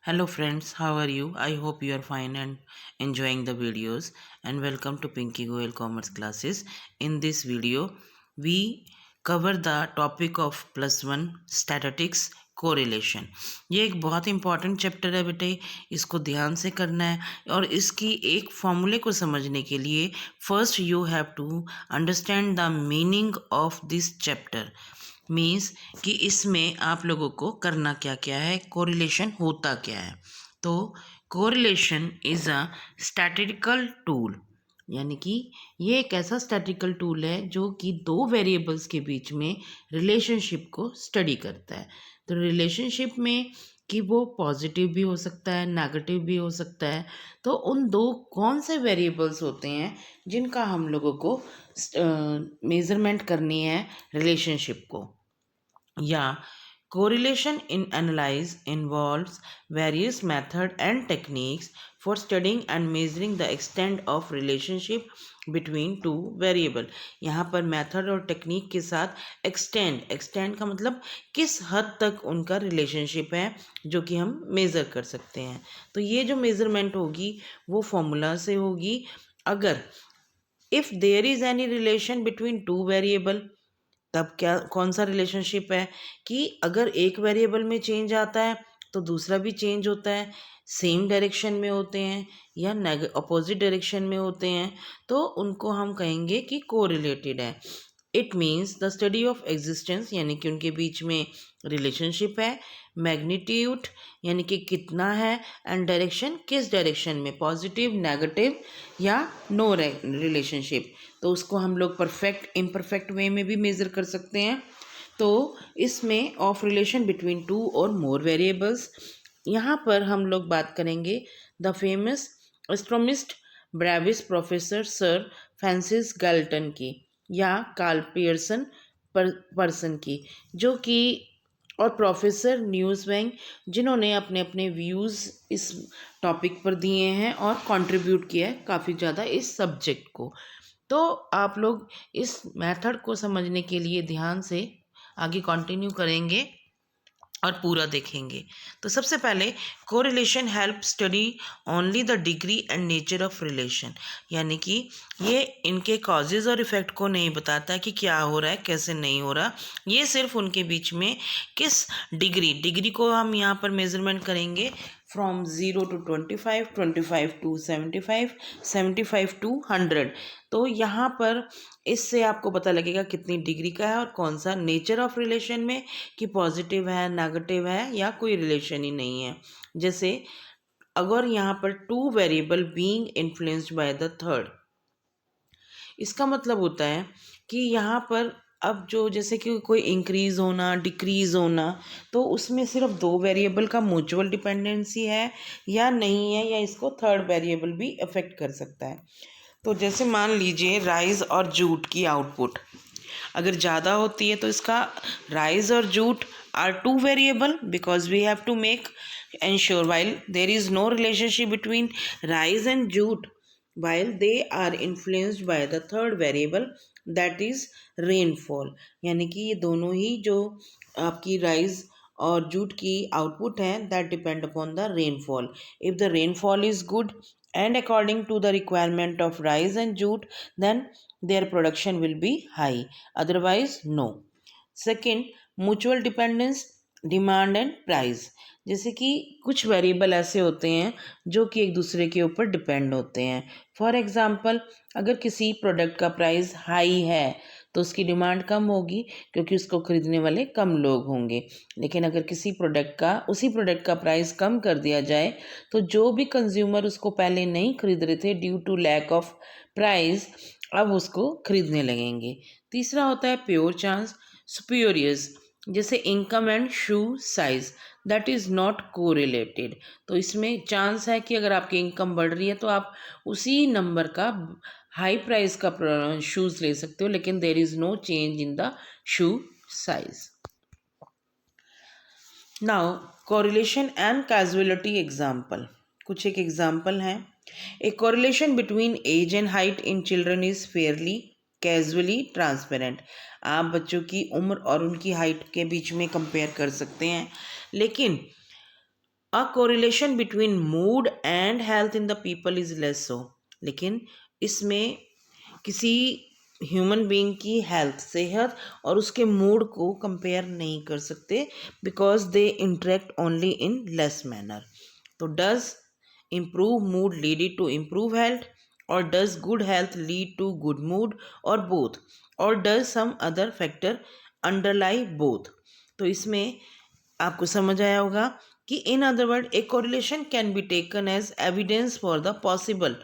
Hello friends, how are you? I hope you are fine and enjoying the videos, and welcome to Pinky Goel Commerce classes. In this video, we cover the topic of +1 statistics correlation. ये एक बहुत important chapter है बेटे, इसको ध्यान से करना है। और इसकी एक फॉर्मूले को समझने के लिए first you have to understand the meaning of this chapter. Means कि इसमें आप लोगों को करना क्या क्या है, कोरिलेशन होता क्या है। तो correlation is a statistical tool, यानी कि ये एक ऐसा स्टैटिस्टिकल टूल है जो कि दो वेरिएबल्स के बीच में रिलेशनशिप को स्टडी करता है। तो रिलेशनशिप में कि वो पॉजिटिव भी हो सकता है, नेगेटिव भी हो सकता है। तो उन दो कौन से वेरिएबल्स होते हैं जिनका हम लोगों को मेज़रमेंट करनी है रिलेशनशिप को। Yeah, correlation in analyze involves various methods and techniques for studying and measuring the extent of relationship between two variable। यहाँ पर मेथड और टेक्निक के साथ एक्सटेंड का मतलब किस हद तक उनका रिलेशनशिप है जो कि हम मेज़र कर सकते हैं। तो ये जो मेज़रमेंट होगी वो फॉर्मूला से होगी। अगर if there is any relation between two variable, तब क्या कौन सा रिलेशनशिप है कि अगर एक वेरिएबल में चेंज आता है तो दूसरा भी चेंज होता है, सेम डायरेक्शन में होते हैं या अपोजिट डायरेक्शन में होते हैं, तो उनको हम कहेंगे कि कोरिलेटेड है। It means the study of existence, यानी कि उनके बीच में रिलेशनशिप है। मैग्नीट्यूड यानी कि कितना है, एंड डायरेक्शन किस डायरेक्शन में, पॉजिटिव, नेगेटिव या नो रिलेशनशिप। तो उसको हम लोग परफेक्ट इम्परफेक्ट वे में भी मेज़र कर सकते हैं। तो इसमें ऑफ रिलेशन बिटवीन टू और मोर वेरिएबल्स, यहाँ पर हम लोग बात करेंगे the famous astronomist Bravais professor sir Francis Galton की या कार्ल पियर्सन पर्सन की, जो कि और प्रोफेसर न्यूज़वेंग, जिन्होंने अपने अपने व्यूज़ इस टॉपिक पर दिए हैं और कंट्रीब्यूट किया है काफ़ी ज़्यादा इस सब्जेक्ट को। तो आप लोग इस मेथड को समझने के लिए ध्यान से आगे कंटिन्यू करेंगे और पूरा देखेंगे। तो सबसे पहले correlation help study only the degree and nature of relation, यानी कि ये इनके कॉजेज़ और इफ़ेक्ट को नहीं बताता कि क्या हो रहा है कैसे नहीं हो रहा। ये सिर्फ उनके बीच में किस डिग्री को हम यहाँ पर मेज़रमेंट करेंगे फ्रॉम 0 to 25, 25 to 75, 75 to 100। तो यहाँ पर इससे आपको पता लगेगा कितनी डिग्री का है और कौन सा नेचर ऑफ रिलेशन में कि पॉजिटिव है, नेगेटिव है या कोई रिलेशन ही नहीं है। जैसे अगर यहाँ पर two variable being influenced by the third, इसका मतलब होता है कि यहाँ पर अब जो जैसे कि कोई इंक्रीज़ होना, डिक्रीज़ होना, तो उसमें सिर्फ दो वेरिएबल का म्यूचुअल डिपेंडेंसी है या नहीं है, या इसको थर्ड वेरिएबल भी अफेक्ट कर सकता है। तो जैसे मान लीजिए राइज और जूट की आउटपुट अगर ज़्यादा होती है तो इसका राइज और jute are two variable because we have to make ensure while there is no relationship between rise and jute, while they are influenced by the third variable, that is rainfall। यानी कि ये दोनों ही जो आपकी rise और jute की output है that depend upon the rainfall. If the rainfall is good and according to the requirement of rice and jute, then their production will be high, otherwise no। Second, mutual dependence, demand and price. जैसे कि कुछ variable ऐसे होते हैं जो कि एक दूसरे के ऊपर डिपेंड होते हैं। फॉर एग्जांपल, अगर किसी प्रोडक्ट का प्राइस हाई है तो उसकी डिमांड कम होगी क्योंकि उसको खरीदने वाले कम लोग होंगे। लेकिन अगर उसी प्रोडक्ट का प्राइस कम कर दिया जाए तो जो भी कंज्यूमर उसको पहले नहीं खरीद रहे थे due to lack of price, अब उसको खरीदने लगेंगे। तीसरा होता है प्योर चांस सुपीरियर्स, जैसे income and shoe size, that is not correlated. तो इसमें चांस है कि अगर आपकी इनकम बढ़ रही है तो आप उसी नंबर का हाई प्राइस का शूज़ ले सकते हो, लेकिन there is no change in the shoe size. Now correlation and causality example, कुछ एक एग्जाम्पल हैं। A correlation between age and height in children is fairly causally transparent. आप बच्चों की उम्र और उनकी हाइट के बीच में कंपेयर कर सकते हैं, लेकिन a correlation between mood and health in the people is less so, लेकिन इसमें किसी ह्यूमन बीइंग की हेल्थ, सेहत और उसके मूड को कंपेयर नहीं कर सकते, because they interact only in less manner. तो does improve mood lead it to improve health, or does good health lead to good mood, or both, or does some other factor underlie both? तो इसमें आपको समझ आया होगा कि in other word a correlation can be taken as evidence for the possible.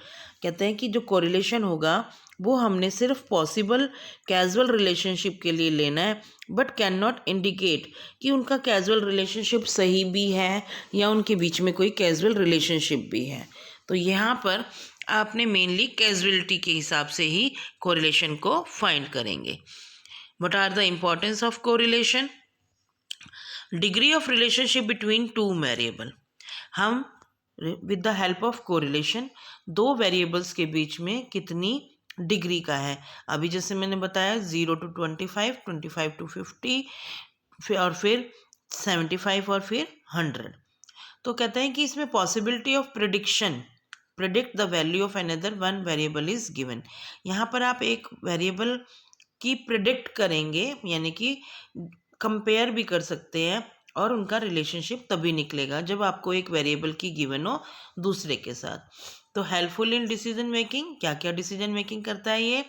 कहते हैं कि जो कोरिलेशन होगा वो हमने सिर्फ पॉसिबल कैजुअल रिलेशनशिप के लिए लेना है, बट कैन नॉट इंडिकेट कि उनका कैजुअल रिलेशनशिप सही भी है या उनके बीच में कोई कैजुअल रिलेशनशिप भी है. तो यहाँ पर आपने मेनली कैजुअलिटी के हिसाब से ही कोरिलेशन को फाइंड करेंगे. What are the importance of correlation? Degree of relationship between two variable. हम with the help of correlation दो वेरिएबल्स के बीच में कितनी डिग्री का है. अभी जैसे मैंने बताया 0 to 25, 25 to 50, और फिर 75 और फिर 100. तो कहते हैं कि इसमें possibility of predict the value of another one variable is given. यहाँ पर आप एक वेरिएबल की प्रिडिक्ट करेंगे, यानी कि कंपेयर भी कर सकते हैं, और उनका रिलेशनशिप तभी निकलेगा जब आपको एक वेरिएबल की गिवन हो दूसरे के साथ. तो हेल्पफुल इन डिसीजन मेकिंग, क्या क्या डिसीजन मेकिंग करता है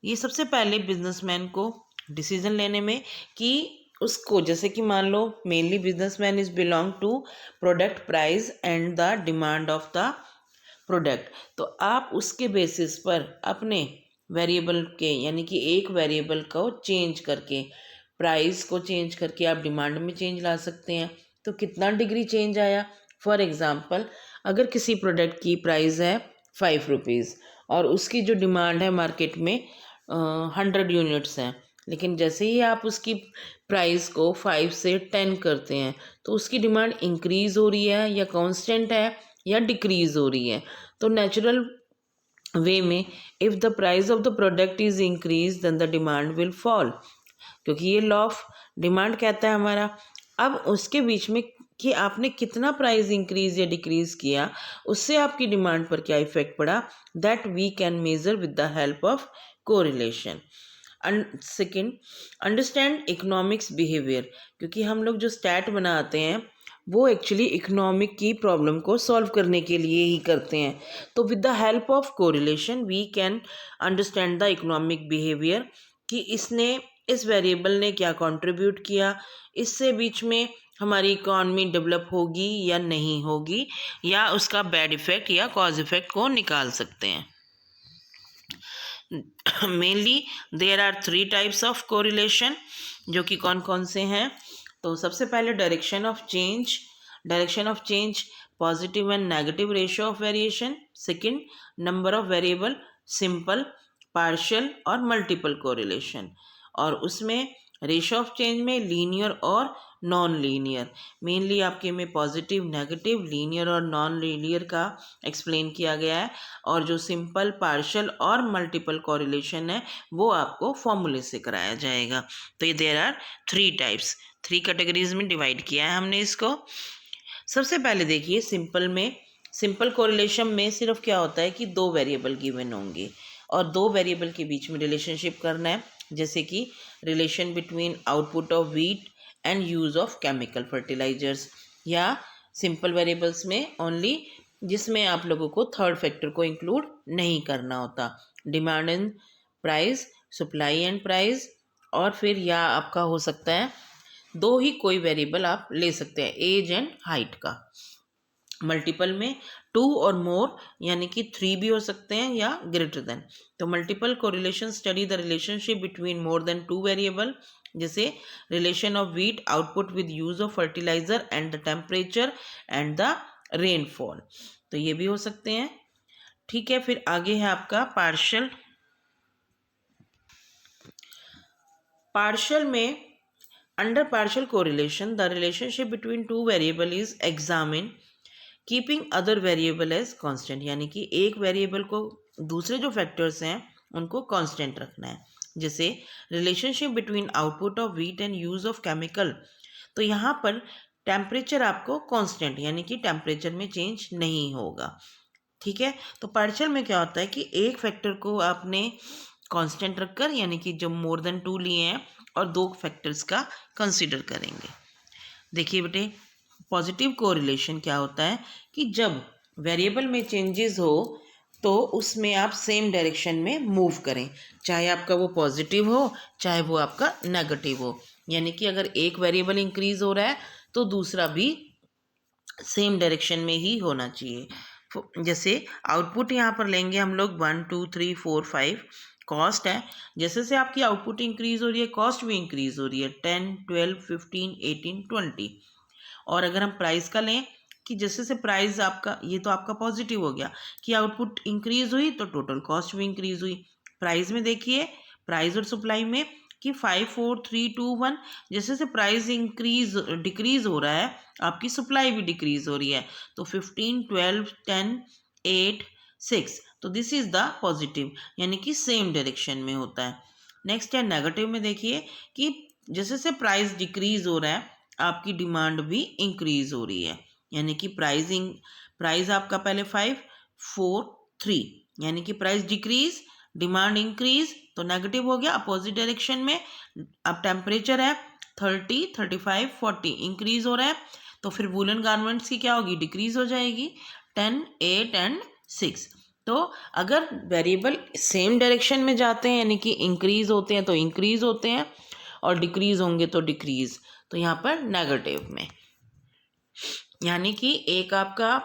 ये सबसे पहले बिजनेसमैन को डिसीजन लेने में, कि उसको जैसे कि मान लो mainly businessman is belong to product price and the demand of the product. तो आप उसके बेसिस पर अपने वेरिएबल के, यानी कि एक वेरिएबल को चेंज करके, प्राइस को चेंज करके आप डिमांड में चेंज ला सकते हैं. तो कितना डिग्री चेंज आया? फॉर एग्जांपल, अगर किसी प्रोडक्ट की प्राइस है 5 रुपीज़ और उसकी जो डिमांड है मार्केट में 100 यूनिट्स हैं, लेकिन जैसे ही आप उसकी प्राइस को 5 से 10 करते हैं तो उसकी डिमांड इंक्रीज़ हो रही है या कांस्टेंट है या डिक्रीज़ हो रही है. तो नेचुरल वे में if the price of the product is increase then the demand will fall, क्योंकि ये लॉ ऑफ डिमांड कहता है हमारा. अब उसके बीच में कि आपने कितना प्राइस इंक्रीज या डिक्रीज किया, उससे आपकी डिमांड पर क्या इफेक्ट पड़ा, that we can measure with the help of correlation. Second, understand economics behavior, क्योंकि हम लोग जो स्टैट बनाते हैं वो एक्चुअली इकोनॉमिक की प्रॉब्लम को सॉल्व करने के लिए ही करते हैं. तो with the help of correlation we can understand the economic behavior, कि इसने, इस वेरिएबल ने क्या कंट्रीब्यूट किया, इससे बीच में हमारी इकॉनमी डेवलप होगी या नहीं होगी, या उसका बैड इफेक्ट या कॉज इफेक्ट को निकाल सकते हैं. Mainly there are 3 types of correlation, जो कि कौन कौन से हैं. तो सबसे पहले direction of change, positive and negative ratio of variation. Second, number of variable, simple, partial और मल्टीपल कोरिलेशन. और उसमें रेशियो ऑफ चेंज में लीनियर और नॉन लीनियर. मेनली आपके में पॉजिटिव, नेगेटिव, लीनियर और नॉन लीनियर का एक्सप्लेन किया गया है, और जो सिंपल, पार्शियल और मल्टीपल कोरिलेशन है वो आपको फॉर्मूले से कराया जाएगा. तो ये देयर आर 3 टाइप्स, 3 कैटेगरीज में डिवाइड किया है हमने इसको. सबसे पहले देखिए सिंपल कोरिलेशन में सिर्फ क्या होता है कि 2 वेरिएबल गिवन होंगे और 2 वेरिएबल के बीच में रिलेशनशिप करना है, जैसे कि relation between output of wheat and use of chemical fertilisers, या सिंपल वेरिएबल्स में ओनली जिसमें आप लोगों को थर्ड फैक्टर को इंक्लूड नहीं करना होता, demand and price, supply and price, और फिर या आपका हो सकता है 2 ही कोई वेरिएबल आप ले सकते हैं, एज एंड हाइट का. मल्टीपल में 2 और मोर, यानी कि 3 भी हो सकते हैं या ग्रेटर देन. तो multiple correlation study the relationship between more than 2 variable, जैसे relation of wheat output with use of fertiliser and the temperature and the rainfall. तो ये भी हो सकते हैं. ठीक है, फिर आगे है आपका पार्शियल में under partial correlation the relationship between 2 variable is examine keeping other variable as constant, यानी कि एक वेरिएबल को दूसरे जो फैक्टर्स हैं उनको कांस्टेंट रखना है. जैसे relationship between output of wheat and use of chemical. तो यहाँ पर टेम्परेचर आपको कांस्टेंट यानी कि टेम्परेचर में चेंज नहीं होगा। ठीक है, तो पार्शियल में क्या होता है कि एक फैक्टर को आपने कांस्टेंट रखकर यानी कि जब मोर देन 2 लिए हैं और 2 फैक्टर्स का कंसीडर करेंगे। देखिए बेटे, पॉजिटिव कोरिलेशन क्या होता है कि जब वेरिएबल में चेंजेस हो तो उसमें आप सेम डायरेक्शन में मूव करें, चाहे आपका वो पॉजिटिव हो चाहे वो आपका नेगेटिव हो। यानी कि अगर एक वेरिएबल इंक्रीज हो रहा है तो दूसरा भी सेम डायरेक्शन में ही होना चाहिए। जैसे आउटपुट यहाँ पर लेंगे हम लोग 1 2 3 4 5 कॉस्ट है, जैसे जैसे आपकी आउटपुट इंक्रीज हो रही है कॉस्ट भी इंक्रीज हो रही है 10 12 15 18 20। और अगर हम प्राइस का लें कि जैसे जैसे प्राइस आपका, ये तो आपका पॉजिटिव हो गया कि आउटपुट इंक्रीज हुई तो टोटल कॉस्ट भी इंक्रीज हुई। प्राइस में देखिए, प्राइस और सप्लाई में कि 5 4 3 2 1, जैसे जैसे प्राइस इंक्रीज डिक्रीज हो रहा है आपकी सप्लाई भी डिक्रीज हो रही है, तो 15 12 10 8 6, तो दिस इज द पॉजिटिव यानी कि सेम डायरेक्शन में होता है। नेक्स्ट है नेगेटिव में, देखिए कि जैसे जैसे प्राइस डिक्रीज हो रहा है आपकी डिमांड भी इंक्रीज हो रही है, यानी कि प्राइस आपका पहले 5 4 3 यानी कि प्राइस डिक्रीज डिमांड इंक्रीज, तो नेगेटिव हो गया अपोजिट डायरेक्शन में। अब टेम्परेचर है 30 35 40 इंक्रीज हो रहा है, तो फिर वूलन गारमेंट्स की क्या होगी, डिक्रीज हो जाएगी 10 8 एंड 6। तो अगर वेरिएबल सेम डायरेक्शन में जाते हैं यानी कि इंक्रीज होते हैं तो इंक्रीज होते हैं और डिक्रीज होंगे तो डिक्रीज, तो यहाँ पर नेगेटिव में यानी कि एक आपका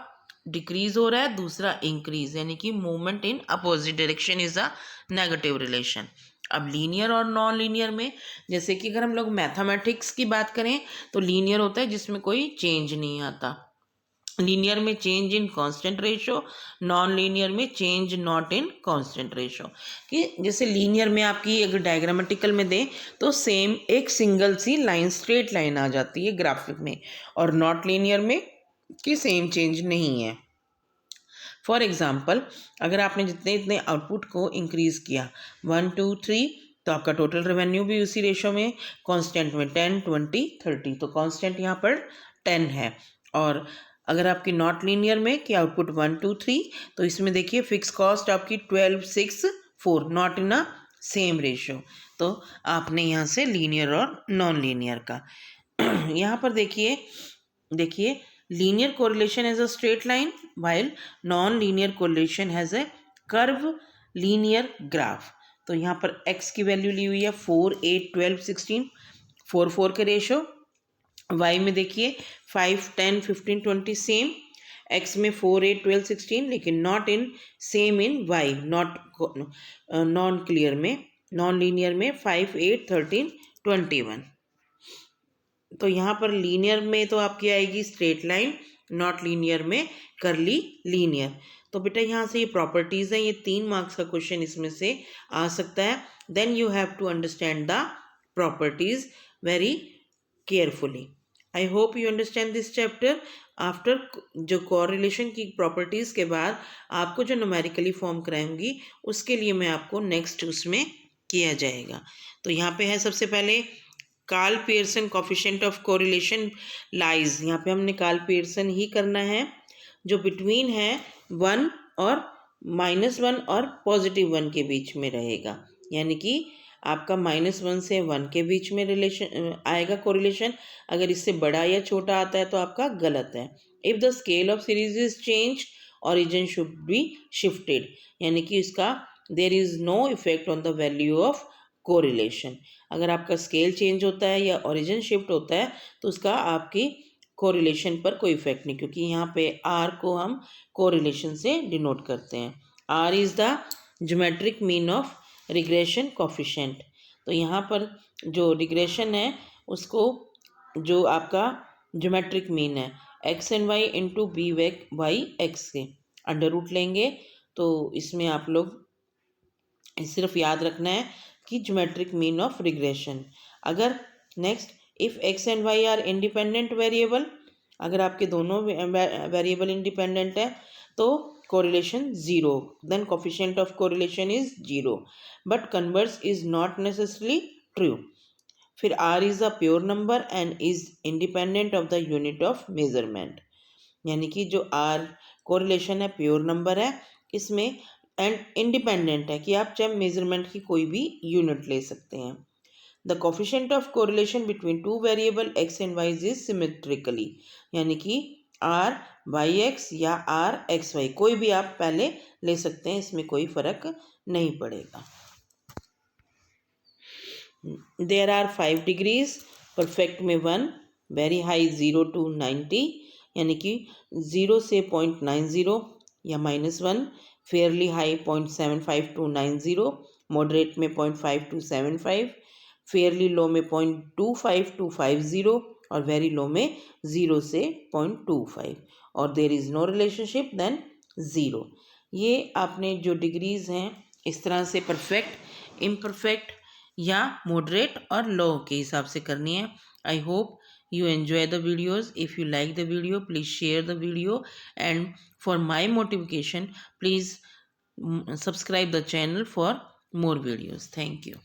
डिक्रीज हो रहा है दूसरा इंक्रीज, यानी कि movement in opposite direction is a negative relation. अब लीनियर और नॉन लीनियर में, जैसे कि अगर हम लोग मैथमेटिक्स की बात करें तो लीनियर होता है जिसमें कोई चेंज नहीं आता, लीनियर में change in constant ratio, non linear में change not in constant ratio. कि जैसे लीनियर में आपकी अगर डायग्रामेटिकल में दें तो सेम एक सिंगल सी लाइन स्ट्रेट लाइन आ जाती है ग्राफिक में, और नॉट लीनियर में कि सेम चेंज नहीं है। फॉर एग्जाम्पल, अगर आपने जितने इतने आउटपुट को इंक्रीज किया 1 2 3, तो आपका टोटल रेवेन्यू भी उसी रेशो में कांस्टेंट में 10 20 30, तो कांस्टेंट यहाँ पर 10 है। और अगर आपकी नॉट लीनियर में कि आउटपुट 1 2 3, तो इसमें देखिए फिक्स कॉस्ट आपकी 12 6 4 not in a same ratio. तो आपने यहाँ से लीनियर और नॉन लीनियर का यहाँ पर देखिए linear correlation has a straight line while non-linear correlation has a curve linear graph। तो यहाँ पर x की वैल्यू ली हुई है 4 8 12 16 4 4 के रेशो, y में देखिए 5 10 15 20 सेम, x में 4 8 12 16 लेकिन not in same in y, not non clear में नॉन लीनियर में 5 8 13 21। तो यहाँ पर लीनियर में तो आपकी आएगी स्ट्रेट लाइन, नॉट लीनियर में करली लीनियर। तो बेटा यहाँ से ये प्रॉपर्टीज़ हैं, ये 3 मार्क्स का क्वेश्चन इसमें से आ सकता है। Then you have to understand the properties very carefully. I hope you understand this chapter. After जो कोरिलेशन की प्रॉपर्टीज़ के बाद आपको जो न्यूमेरिकली फॉर्म कराऊंगी उसके लिए मैं आपको नेक्स्ट उसमें किया जाएगा। तो यहाँ पे है सबसे पहले Karl Pearson coefficient of correlation lies, यहाँ पे हमने कार्ल पियर्सन ही करना है जो बिटवीन है 1 और -1 और +1 के बीच में रहेगा, यानी कि आपका -1 से 1 के बीच में रिलेशन आएगा कोरिलेशन। अगर इससे बड़ा या छोटा आता है तो आपका गलत है। If the scale of series is change origin should be shifted, यानी कि इसका there is no effect on the value of correlation. अगर आपका स्केल चेंज होता है या ओरिजिन शिफ्ट होता है तो उसका आपकी कोरिलेशन पर कोई इफेक्ट नहीं, क्योंकि यहाँ पे आर को हम कोरिलेशन से डिनोट करते हैं। R is the geometric mean of regression coefficient. तो यहाँ पर जो रिग्रेशन है उसको जो आपका ज्योमेट्रिक मीन है X and Y into B Y X के अंडर रूट लेंगे, तो इसमें आप लोग सिर्फ याद रखना है कि ज्योमेट्रिक मीन ऑफ रिग्रेशन। अगर next if X and Y are independent variable, अगर आपके दोनों वेरिएबल इंडिपेंडेंट है तो correlation 0, then coefficient of correlation is 0, but converse is not necessarily true. फिर R is a pure number and is independent of the unit of measurement, यानी कि जो R correlation है प्योर नंबर है इसमें, and independent है कि आप चाहे मेजरमेंट की कोई भी यूनिट ले सकते हैं। The coefficient of correlation between two variable X and Y is symmetrically, यानी कि आर वाई एक्स या आर एक्स वाई कोई भी आप पहले ले सकते हैं, इसमें कोई फर्क नहीं पड़ेगा। देयर आर 5 डिग्रीज, परफेक्ट में 1, वेरी हाई 0 to 90, यानी कि 0 से 0.90 या -1, फेयरली हाई 0.75 to 90, मॉडरेट में 0.5 to 75, फेयरली लो में 0.25 to 50 और वेरी लो में 0 से 0.25, और there is no relationship then 0। ये आपने जो डिग्रीज़ हैं इस तरह से परफेक्ट, इम्परफेक्ट या मॉडरेट और लो के हिसाब से करनी है। I hope you enjoy the videos. If you like the video, please share the video, and for my motivation please subscribe the channel for more videos. Thank you.